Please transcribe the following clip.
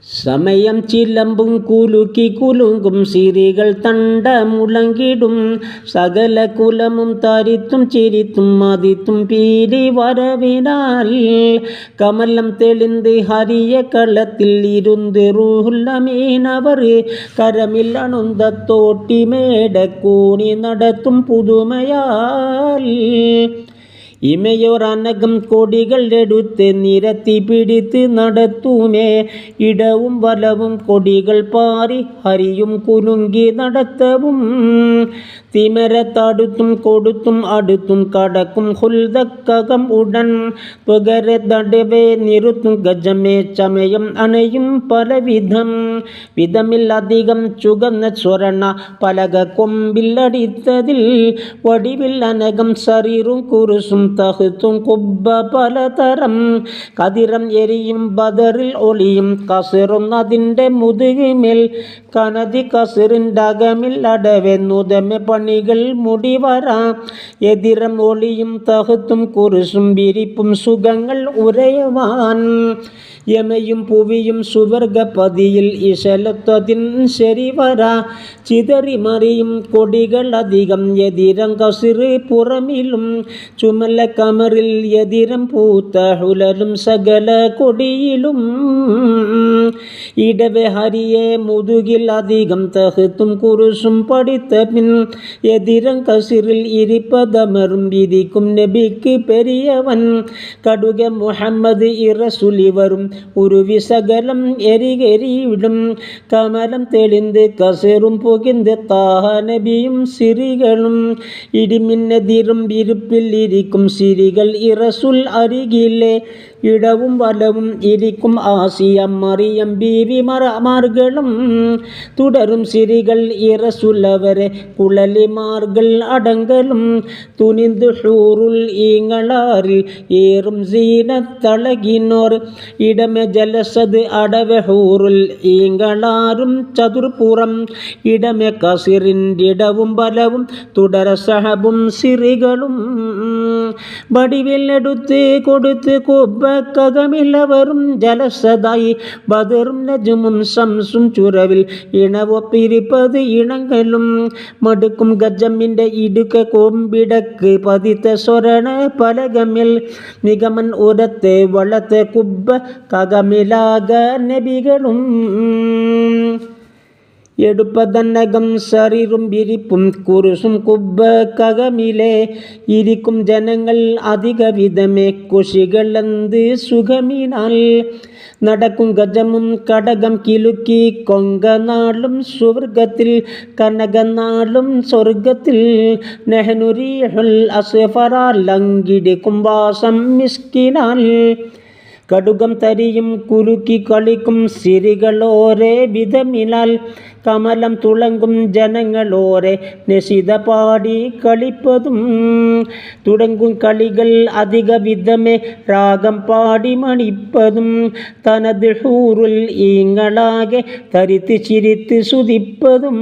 സമയം ചിലമ്പും കുലുക്കി കുലുങ്കും സിരികൾ തണ്ട മുളങ്ങിടും സകല കുലമും തരിത്തും ചിരിത്തും മതിത്തും പീലി വരവിനാൽ കമലം തെളിந்து ഹരിയ കളത്തിൽ ഇരുന്ന് റൂഹുൽ അമീൻ അവർ കരമിൽ അണുந்த തോട്ടി മേടക്കൂണി നടത്തും പുതുമയാൽ ഇമയോർ അനകം കൊടികൾ എടുത്ത് നിരത്തി പിടിത്ത് നടത്തുമേ ഇടവും വലവും കൊടികൾ പാറി ഹരിയും കുലുങ്കി നടത്തവും തിമരത്തടുത്തും കൊടുത്തും അടുത്തും കടക്കും ഹുൽദക്കകം ഉടൻ തുകരെ തടവേ നിറുത്തും ഗജമേ ചമയം അണയും പലവിധം വിധമില്ലധികം ചുകന്ന സ്വർണ്ണ പലക കൊമ്പില്ലടിത്തതിൽ വടിവിൽ അനകം ശരീറും കുറുസും തഹത്തും കുബ്ബ പലതരം കതിരം എരിയും ബദറിൽ ഒളിയും കസറും അതിൻ്റെ മുതുകിമേൽ കനതി കസറിൻ്റെ അകമിൽ അടവെന്നുതമെ പണികൾ മുടിവര എതിരം ഒളിയും തഹത്തും കുറുസും വിരിപ്പും സുഖങ്ങൾ ഉരയവാൻ യമയും പുവിയും സുവർഗപതിയിൽ ഇശലത്തതിൻ ശരിവര ചിതറി മറിയും കൊടികൾ അധികം എതിരം കസിറ് പുറമിലും ചുമല കമറിൽ എതിരം പൂത്ത ഹുലലും സകല കൊടിയിലും ഇടവെ ഹരിയെ മുതുകിൽ അധികം തഹത്തും കുറുസും പഠിത്ത പിൻ എതിരം കസിറിൽ ഇരിപ്പതമറും വിധിക്കും നബിക്ക് പെരിയവൻ കടുക മുഹമ്മദ് ഇറസുലി വരും ഉരുവി സകലം എരികെരിയിടും കമലം തെളിந்து കസറും പുകിந்து താഹ നബിയും സിരികളും ഇടിമിന്നെതിരും വിരുപ്പിൽ ഇരിക്കും സിരികൾ ഇറസുൽ അരികിലെ ഇടവും വലവും ഇരിക്കും ആസിയം മറിയം ബീവി മറമാർകളും തുടരും സിരികൾ ഇറസുല്ലവരെ കുളലിമാർകൾ അടങ്കലും തുനിന്ത് ഹൂറുൽ ഈങ്ങളാറിൽ ഏറും സീനത്തളകിനോർ ഇടമെ ജലസത് അടവെ ഹൂറുൽ ഈങ്ങളാറും ചതുർപ്പുറം ഇടമെ കസിറിൻ്റെ ഇടവും ബലവും തുടര സഹബും സിറികളും വടിവിലെടുത്ത് കൊടുത്ത് കൊബ്ബക്കകമില്ലവരും ജലസതായി ബദറും നജുമും ശംസും ചുരവിൽ ഇണവൊപ്പിരിപ്പത് ഇണങ്ങളും മടുക്കും ഗജമ്മിൻ്റെ ഇടുക്ക കൊമ്പിടക്ക് പതിത്ത സ്വരണ പലകമിൽ നിഗമൻ ഉരത്തെ വളത്തെ കുബ്ബ കകമിലാക നബികളും എടുപ്പതന്നകം ശരീറും വിരിപ്പും കുറുസും കുബ്ബ കകമിലെ ഇരിക്കും ജനങ്ങൾ അധിക വിധമേ കുഷികളെന്ത് സുഖമിനാൽ നടക്കും ഗജമും കടകം കിലുക്കി കൊങ്കനാളും സ്വർഗത്തിൽ കനകനാളും സ്വർഗത്തിൽ നെഹ്നുരീഹുൽ അസ്ഫറാലങ്കിടിക്കും വാസം മിസ്കിനാൽ കടുകം തരിയും കുലുക്കി കളിക്കും സിരികളോരെ വിധമിനാൽ കമലം തുളങ്കും ജനങ്ങളോരെ നശിത പാടി കളിപ്പതും തുടങ്ങും കളികൾ അധിക വിധമേ രാഗം പാടി മണിപ്പതും തനത് ഹൂറുൽ ഈങ്ങളാകെ തരിത്ത് ചിരിത്ത് സുതിപ്പതും